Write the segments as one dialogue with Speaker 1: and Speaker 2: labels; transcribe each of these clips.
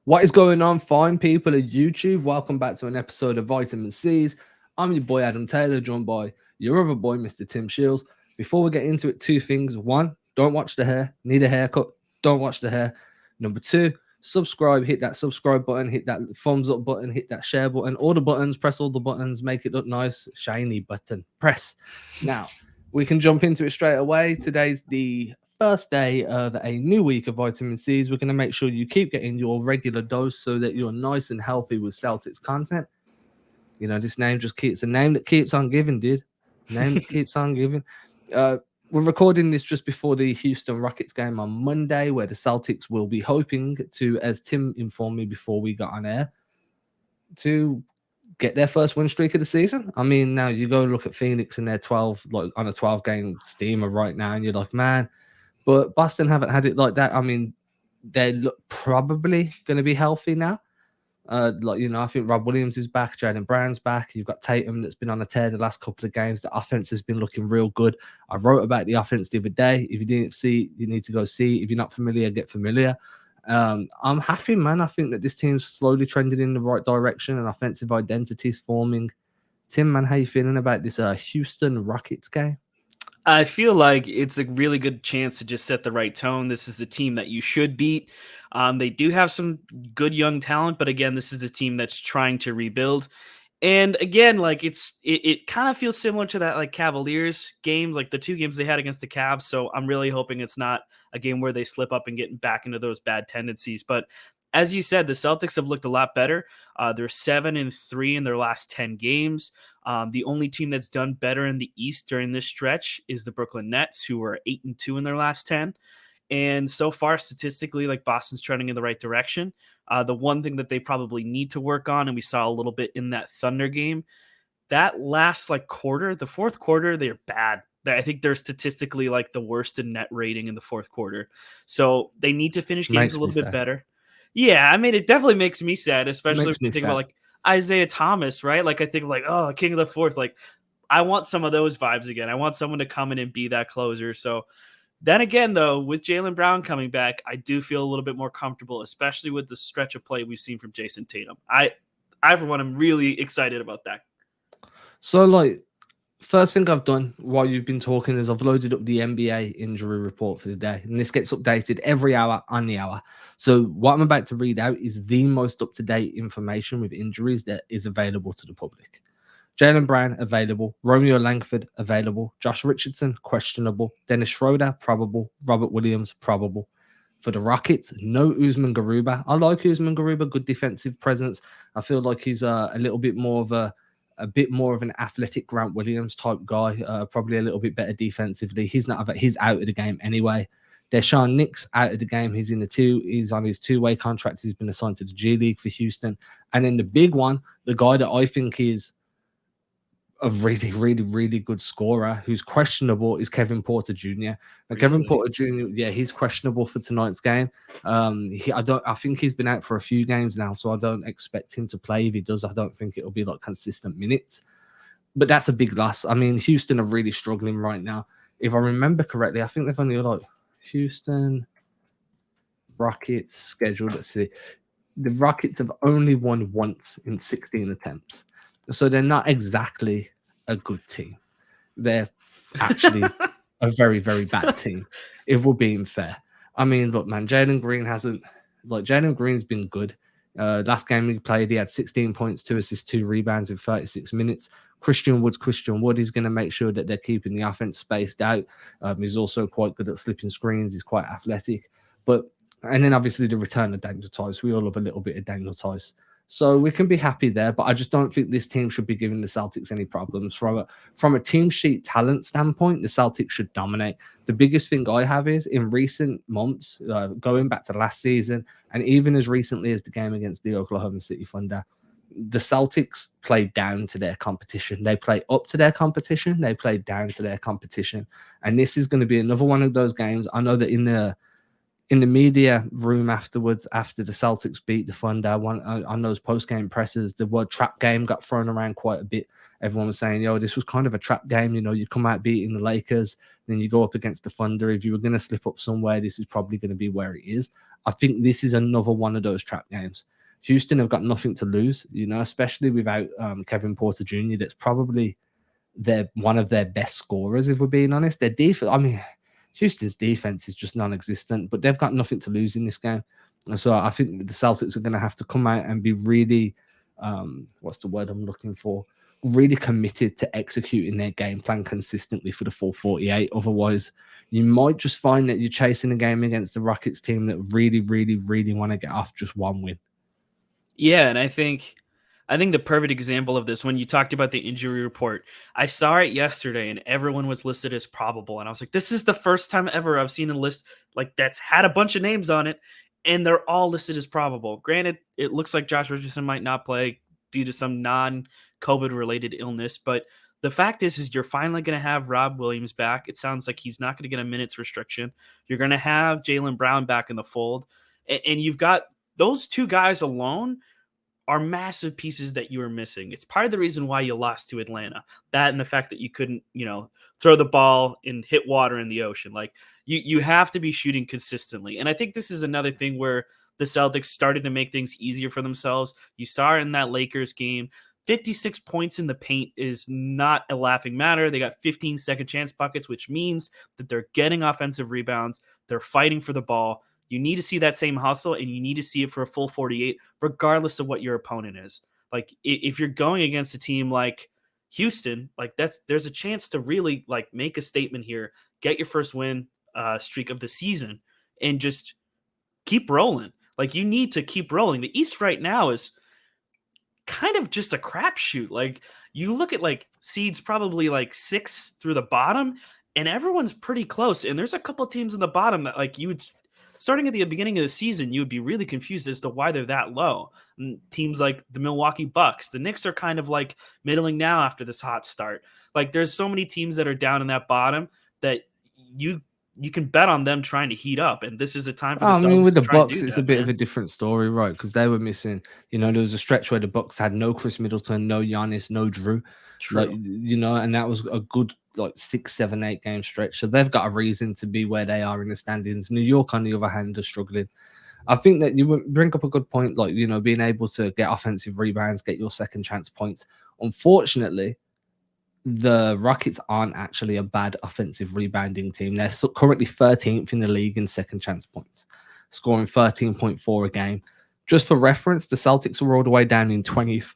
Speaker 1: What is going on, fine people of YouTube? Welcome back to an episode of Vitamin C's. I'm your boy Adam Taylor, joined by your other boy, Mr. Tim Shields. Before we get into it, two things. One, don't watch the hair. Need a haircut? Don't watch the hair. Number two, subscribe. Hit that subscribe button. Hit that thumbs up button. Hit that share button. All the buttons. Press all the buttons. Make it look nice. Shiny button. Press. Now, we can jump into it straight away. Today's the first day of a new week of vitamin C's. We're going to make sure you keep getting your regular dose so that you're nice and healthy with Celtics content. You know, this name just keeps a name that keeps on giving, dude. Name that keeps on giving. We're recording this just before the Houston Rockets game on Monday, where the Celtics will be hoping to, as Tim informed me before we got on air, to get their first win streak of the season. I mean, now you go look at Phoenix and they're 12, like on a 12-game steamer right now, and you're like, man. But Boston haven't had it like that. I mean, they're probably going to be healthy now. I think Rob Williams is back. Jaylen Brown's back. You've got Tatum that's been on a tear the last couple of games. The offense has been looking real good. I wrote about the offense the other day. If you didn't see, you need to go see. If you're not familiar, get familiar. I'm happy, man. I think that this team's slowly trending in the right direction and offensive identity is forming. Tim, man, how you feeling about this Houston Rockets game?
Speaker 2: I feel like it's a really good chance to just set the right tone. This is a team that you should beat. They do have some good young talent, but again, this is a team that's trying to rebuild. And again, like it kind of feels similar to that like Cavaliers games, like the two games they had against the Cavs. So I'm really hoping it's not a game where they slip up and get back into those bad tendencies. But as you said, the Celtics have looked a lot better. They're 7-3 in their last 10 games. The only team that's done better in the East during this stretch is the Brooklyn Nets, who are 8-2 in their last 10. And so far, statistically, like Boston's trending in the right direction. The one thing that they probably need to work on, and we saw a little bit in that Thunder game, that last like quarter, the fourth quarter, they're bad. I think they're statistically like the worst in net rating in the fourth quarter. So they need to finish games
Speaker 1: Makes
Speaker 2: a
Speaker 1: me
Speaker 2: little bit
Speaker 1: sad.
Speaker 2: better. Yeah, I mean, it definitely makes me sad, especially when
Speaker 1: Makes
Speaker 2: you
Speaker 1: me
Speaker 2: think about
Speaker 1: sad.
Speaker 2: like Isaiah Thomas, right? Like I think of like, oh, King of the Fourth. Like I want some of those vibes again. I want someone to come in and be that closer. So then again, though, with Jaylen Brown coming back, I do feel a little bit more comfortable, especially with the stretch of play we've seen from Jason Tatum. I for one, am really excited about that.
Speaker 1: So, like, first thing I've done while you've been talking is I've loaded up the NBA injury report for the day, and this gets updated every hour on the hour. So, what I'm about to read out is the most up to date information with injuries that is available to the public. Jaylen Brown, available. Romeo Langford, available. Josh Richardson, questionable. Dennis Schroeder, probable. Robert Williams, probable. For the Rockets, no Usman Garuba. I like Usman Garuba, good defensive presence. I feel like he's a little bit more of a bit more of an athletic Grant Williams type guy, probably a little bit better defensively. He's out of the game anyway. Deshaun Nix out of the game. He's on his two-way contract. He's been assigned to the G League for Houston. And then the big one, the guy that I think is a really, really, really good scorer who's questionable is Kevin Porter Jr. Now, Kevin
Speaker 2: Really?
Speaker 1: Porter Jr., yeah, he's questionable for tonight's game. I think he's been out for a few games now, so I don't expect him to play. If he does, I don't think it'll be like consistent minutes. But that's a big loss. I mean, Houston are really struggling right now. If I remember correctly, I think they've only like Houston Rockets scheduled. Let's see. The Rockets have only won once in 16 attempts. So they're not exactly a good team. They're actually a very, very bad team, if we're being fair. I mean, look, man, Jalen Green's been good. Last game he played, he had 16 points, 2 assists, 2 rebounds in 36 minutes. Christian Wood is going to make sure that they're keeping the offense spaced out. He's also quite good at slipping screens. He's quite athletic. And then obviously the return of Daniel Tice. We all love a little bit of Daniel Tice. So we can be happy there, but I just don't think this team should be giving the Celtics any problems. From a team sheet talent standpoint, the Celtics should dominate. The biggest thing I have is in recent months, going back to last season, and even as recently as the game against the Oklahoma City Thunder, the Celtics played down to their competition. They play up to their competition. They played down to their competition. And this is going to be another one of those games. I know that in the media room afterwards, after the Celtics beat the Thunder, on those post-game presses, the word trap game got thrown around quite a bit. Everyone was saying, yo, this was kind of a trap game. You know, you come out beating the Lakers, then you go up against the Thunder. If you were going to slip up somewhere, this is probably going to be where it is. I think this is another one of those trap games. Houston have got nothing to lose, especially without Kevin Porter Jr. That's probably one of their best scorers, if we're being honest. Their defense, I mean, Houston's defense is just non-existent, but they've got nothing to lose in this game. And so I think the Celtics are going to have to come out and be really, what's the word I'm looking for? Really committed to executing their game plan consistently for the full 48. Otherwise, you might just find that you're chasing a game against the Rockets team that really, really, really want to get off just one win.
Speaker 2: Yeah, and I think the perfect example of this, when you talked about the injury report, I saw it yesterday and everyone was listed as probable. And I was like, this is the first time ever I've seen a list like that's had a bunch of names on it and they're all listed as probable. Granted, it looks like Josh Richardson might not play due to some non-COVID related illness, but the fact is you're finally going to have Rob Williams back. It sounds like he's not going to get a minutes restriction. You're going to have Jaylen Brown back in the fold. And you've got those two guys alone are massive pieces that you are missing. It's part of the reason why you lost to Atlanta. That and the fact that you couldn't, throw the ball and hit water in the ocean. Like you have to be shooting consistently. And I think this is another thing where the Celtics started to make things easier for themselves. You saw it in that Lakers game. 56 points in the paint is not a laughing matter. They got 15 second chance buckets, which means that they're getting offensive rebounds. They're fighting for the ball. You need to see that same hustle, and you need to see it for a full 48, regardless of what your opponent is. Like if you're going against a team like Houston, like there's a chance to really like make a statement here, get your first win streak of the season, and just keep rolling. Like you need to keep rolling. The East right now is kind of just a crapshoot. Like you look at like seeds probably like 6 through the bottom, and everyone's pretty close. And there's a couple teams in the bottom that like you would. Starting at the beginning of the season, you would be really confused as to why they're that low. And teams like the Milwaukee Bucks, the Knicks are kind of like middling now after this hot start. Like there's so many teams that are down in that bottom that you can bet on them trying to heat up. And this is a time for the Celtics
Speaker 1: with
Speaker 2: to
Speaker 1: the
Speaker 2: try and
Speaker 1: Bucks,
Speaker 2: do
Speaker 1: it's
Speaker 2: that,
Speaker 1: a bit
Speaker 2: man.
Speaker 1: of a different story, right? Because they were missing, there was a stretch where the Bucks had no Chris Middleton, no Giannis, no Drew.
Speaker 2: True.
Speaker 1: And that was a good like 6, 7, 8 game stretch. So they've got a reason to be where they are in the standings. New York, on the other hand, are struggling. I think that you bring up a good point, like, being able to get offensive rebounds, get your second chance points. Unfortunately, the Rockets aren't actually a bad offensive rebounding team. They're currently 13th in the league in second chance points, scoring 13.4 a game. Just for reference, the Celtics are all the way down in 20th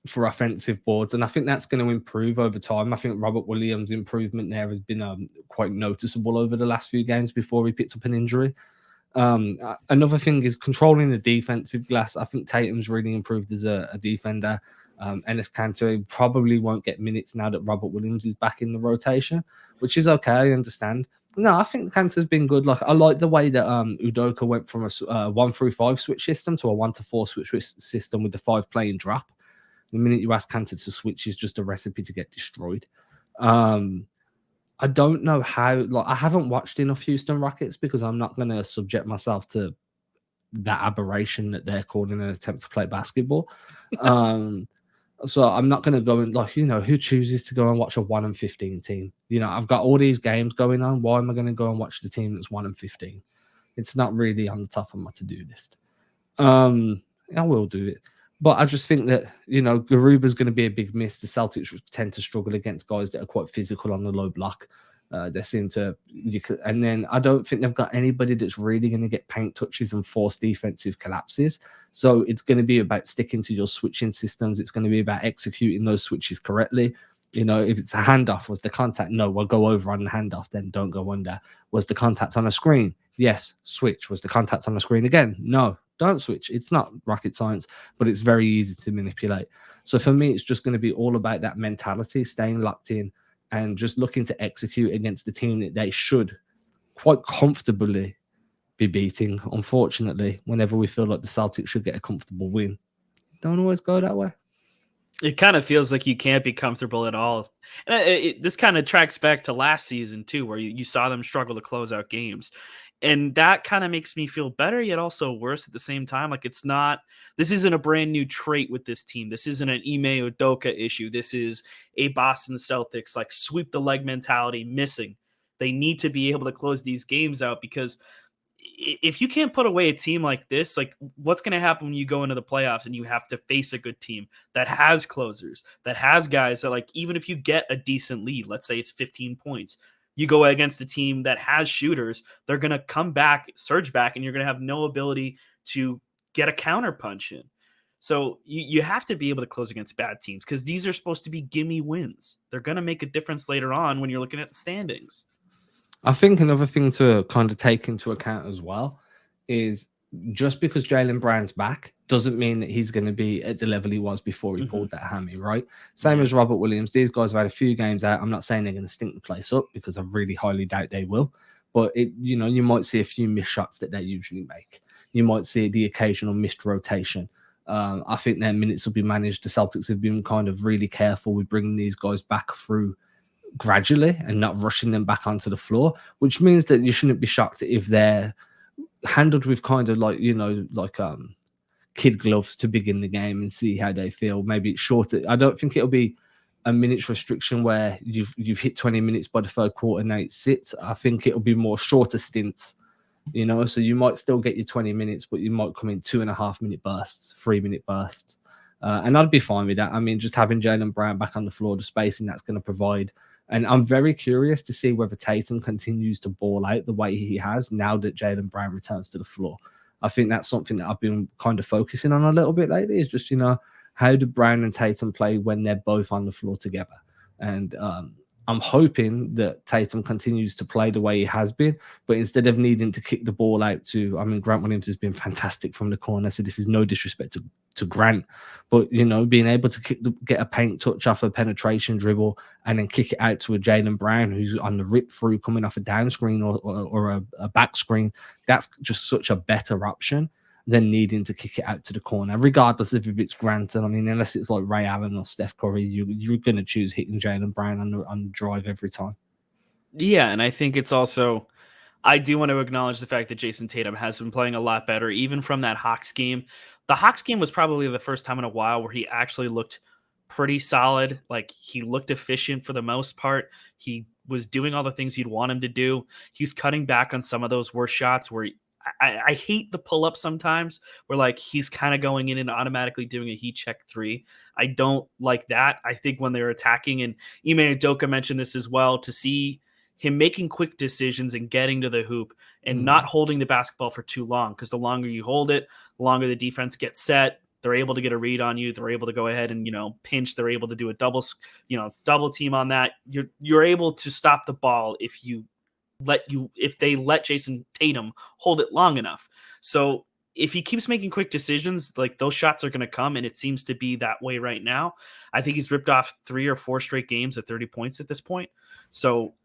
Speaker 1: for offensive boards, and I think that's going to improve over time. I think Robert Williams' improvement there has been quite noticeable over the last few games before he picked up an injury. Another thing is controlling the defensive glass. I think Tatum's really improved as a defender. Enes Kanter probably won't get minutes now that Robert Williams is back in the rotation, which is okay. I understand. No, I think Kanter's been good. Like I like the way that Udoka went from a 1 through 5 switch system to a 1 to 4 switch system with the 5 playing drop. The minute you ask Kanter to switch is just a recipe to get destroyed. I don't know how. Like, I haven't watched enough Houston Rockets because I'm not going to subject myself to that aberration that they're called in an attempt to play basketball. So I'm not going to go and who chooses to go and watch a 1-15 team? I've got all these games going on. Why am I going to go and watch the team that's 1-15? It's not really on the top of my to-do list. I will do it. But I just think that, Garuba's going to be a big miss. The Celtics tend to struggle against guys that are quite physical on the low block. They seem to, and then I don't think they've got anybody that's really going to get paint touches and force defensive collapses. So it's going to be about sticking to your switching systems. It's going to be about executing those switches correctly. If it's a handoff, was the contact? No, we'll go over on the handoff, then don't go under. Was the contact on a screen? Yes, switch. Was the contact on the screen again? No, don't switch. It's not rocket science, but it's very easy to manipulate. So for me, it's just going to be all about that mentality, staying locked in and just looking to execute against the team that they should quite comfortably be beating. Unfortunately, whenever we feel like the Celtics should get a comfortable win, don't always go that way.
Speaker 2: It kind of feels like you can't be comfortable at all. And this kind of tracks back to last season, too, where you saw them struggle to close out games. And that kind of makes me feel better, yet also worse at the same time. Like this isn't a brand new trait with this team. This isn't an Ime Udoka issue. This is a Boston Celtics, like sweep the leg mentality missing. They need to be able to close these games out because if you can't put away a team like this, like what's going to happen when you go into the playoffs and you have to face a good team that has closers, that has guys that, like, even if you get a decent lead, let's say it's 15 points, you go against a team that has shooters, they're going to come back, surge back, and you're going to have no ability to get a counter punch in. So you have to be able to close against bad teams because these are supposed to be gimme wins. They're going to make a difference later on when you're looking at the standings.
Speaker 1: I think another thing to kind of take into account as well is just because Jaylen Brown's back doesn't mean that he's going to be at the level he was before he pulled that hammy, right? Same as Robert Williams. These guys have had a few games out. I'm not saying they're going to stink the place up because I really highly doubt they will. But you might see a few missed shots that they usually make. You might see the occasional missed rotation. I think their minutes will be managed. The Celtics have been kind of really careful with bringing these guys back through gradually and not rushing them back onto the floor, which means that you shouldn't be shocked if they're handled with kind of like kid gloves to begin the game and see how they feel. Maybe it's shorter. I don't think it'll be a minutes restriction where you've hit 20 minutes by the third quarter and it sits. I think it'll be more shorter stints, so you might still get your 20 minutes, but you might come in 2.5 minute bursts, 3 minute bursts. And I'd be fine with that. I mean, just having Jaylen Brown back on the floor, the spacing that's going to provide. And I'm very curious to see whether Tatum continues to ball out the way he has now that Jaylen Brown returns to the floor. I think that's something that I've been kind of focusing on a little bit lately is just, how do Brown and Tatum play when they're both on the floor together? And I'm hoping that Tatum continues to play the way he has been, but instead of needing to kick the ball out Grant Williams has been fantastic from the corner, so this is no disrespect to Grant, but being able to get a paint touch off a penetration dribble and then kick it out to a Jaylen Brown who's on the rip through coming off a down screen or a back screen, that's just such a better option than needing to kick it out to the corner, regardless of if it's Grant. I mean, unless it's like Ray Allen or Steph Curry, you're going to choose hitting Jaylen Brown on the drive every time.
Speaker 2: Yeah, and I think it's also, I do want to acknowledge the fact that Jason Tatum has been playing a lot better, even from that Hawks game. The Hawks game was probably the first time in a while where he actually looked pretty solid. Like, he looked efficient for the most part. He was doing all the things you'd want him to do. He's cutting back on some of those worst shots where I hate the pull up sometimes where, like, he's kind of going in and automatically doing a heat check three. I don't like that. I think when they're attacking, and Ime Udoka mentioned this as well, to see him making quick decisions and getting to the hoop and not holding the basketball for too long, because the longer you hold it, the longer the defense gets set. They're able to get a read on you. They're able to go ahead and, pinch. They're able to do a double team on that. You're able to stop the ball if they let Jason Tatum hold it long enough. So if he keeps making quick decisions, like, those shots are going to come, and it seems to be that way right now. I think he's ripped off 3 or 4 straight games at 30 points at this point. So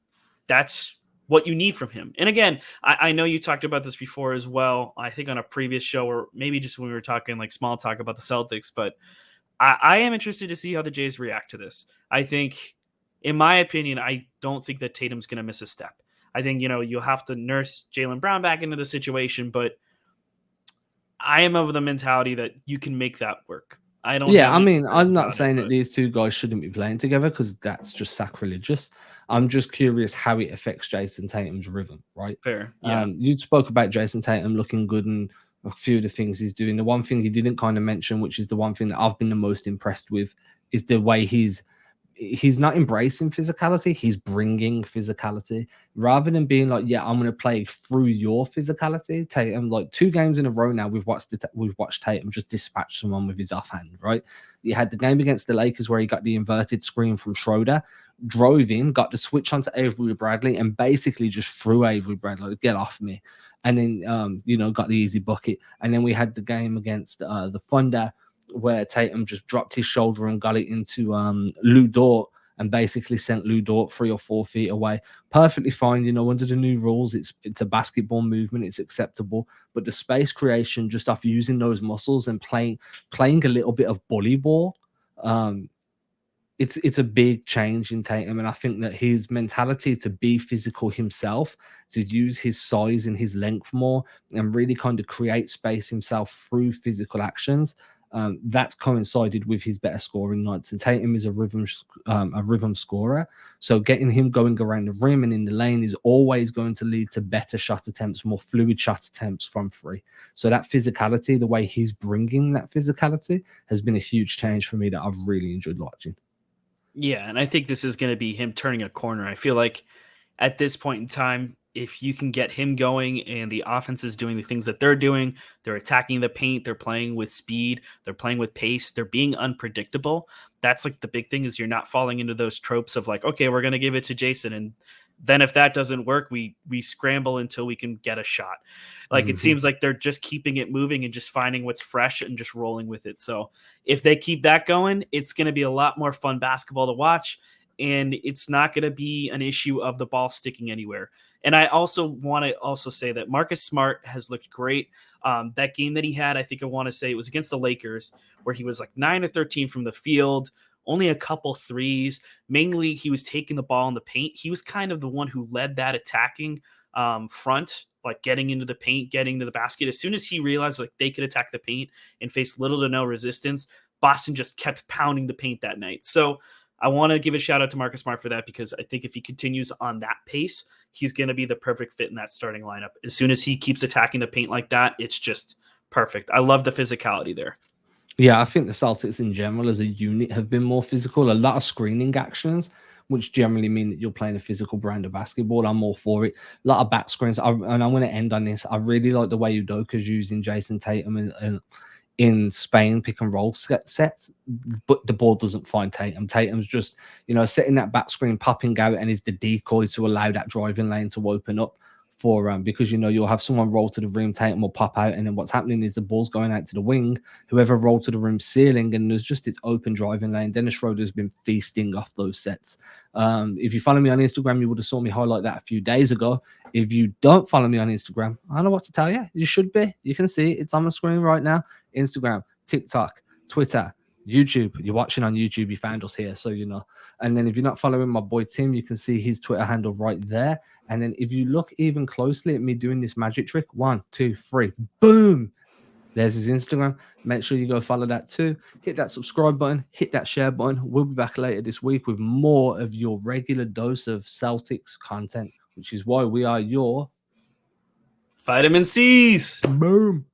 Speaker 2: that's what you need from him. And again, I know you talked about this before as well, I think on a previous show, or maybe just when we were talking like small talk about the Celtics, but I am interested to see how the Jays react to this. I think, in my opinion, I don't think that Tatum's going to miss a step. I think, you'll have to nurse Jaylen Brown back into the situation, but I am of the mentality that you can make that work. I don't.
Speaker 1: Yeah, I mean, I'm not saying that these two guys shouldn't be playing together because that's just sacrilegious. I'm just curious how it affects Jason Tatum's rhythm, right?
Speaker 2: Fair. Yeah.
Speaker 1: You spoke about Jason Tatum looking good and a few of the things he's doing. The one thing he didn't kind of mention, which is the one thing that I've been the most impressed with, is the way he's not embracing physicality, he's bringing physicality rather than being like, yeah, I'm going to play through your physicality. Tatum, like 2 games in a row now, we've watched Tatum just dispatch someone with his offhand, right? You had the game against the Lakers where he got the inverted screen from Schroeder, drove in, got the switch onto Avery Bradley, and basically just threw Avery Bradley, get off me. And then, got the easy bucket. And then we had the game against the Thunder, where Tatum just dropped his shoulder and got it into Lou Dort and basically sent Lou Dort 3 or 4 feet away. Perfectly fine, under the new rules, it's a basketball movement, it's acceptable. But the space creation just off using those muscles and playing a little bit of bully ball, it's a big change in Tatum. And I think that his mentality to be physical himself, to use his size and his length more, and really kind of create space himself through physical actions, That's coincided with his better scoring nights. And Tatum is a rhythm scorer, so getting him going around the rim and in the lane is always going to lead to better shot attempts, more fluid shot attempts from three. So that physicality, the way he's bringing that physicality, has been a huge change for me that I've really enjoyed watching.
Speaker 2: Yeah, and I think this is going to be him turning a corner. I feel like at this point in time, if you can get him going and the offense is doing the things that they're doing, they're attacking the paint, they're playing with speed, they're playing with pace, they're being unpredictable. That's like the big thing is you're not falling into those tropes of like, okay, we're going to give it to Jason. And then if that doesn't work, we scramble until we can get a shot. Like it
Speaker 1: Mm-hmm.
Speaker 2: seems like they're just keeping it moving and just finding what's fresh and just rolling with it. So if they keep that going, it's going to be a lot more fun basketball to watch. And it's not going to be an issue of the ball sticking anywhere. And I also want to also say that Marcus Smart has looked great. That game that he had, I think I want to say it was against the Lakers, where he was like 9 of 13 from the field, only a couple threes. Mainly, he was taking the ball in the paint. He was kind of the one who led that attacking front, like getting into the paint, getting to the basket. As soon as he realized like they could attack the paint and face little to no resistance, Boston just kept pounding the paint that night. So I want to give a shout out to Marcus Smart for that because I think if he continues on that pace, he's going to be the perfect fit in that starting lineup. As soon as he keeps attacking the paint like that, it's just perfect. I love the physicality there.
Speaker 1: Yeah, I think the Celtics in general as a unit have been more physical. A lot of screening actions, which generally mean that you're playing a physical brand of basketball. I'm all for it. A lot of back screens. And I'm going to end on this. I really like the way Udoka's using Jason Tatum in Spain pick and roll sets, but the ball doesn't find Tatum. Tatum's just, setting that back screen, popping out, and is the decoy to allow that driving lane to open up for because you'll have someone roll to the rim, Tatum will pop out, and then what's happening is the ball's going out to the wing, whoever rolled to the rim ceiling, and there's just this open driving lane. Dennis Schroeder's been feasting off those sets. If you follow me on Instagram, you would have saw me highlight that a few days ago. If you don't follow me on Instagram, I don't know what to tell you. You should be. You can see it's on the screen right now. Instagram, TikTok, Twitter, YouTube. You're watching on YouTube, you found us here, so you know. And then if you're not following my boy Tim, you can see his Twitter handle right there. And then if you look even closely at me doing this magic trick, 1, 2, 3, boom. There's his Instagram. Make sure you go follow that too. Hit that subscribe button, hit that share button. We'll be back later this week with more of your regular dose of Celtics content, which is why we are your
Speaker 2: Vitamin C's.
Speaker 1: boom.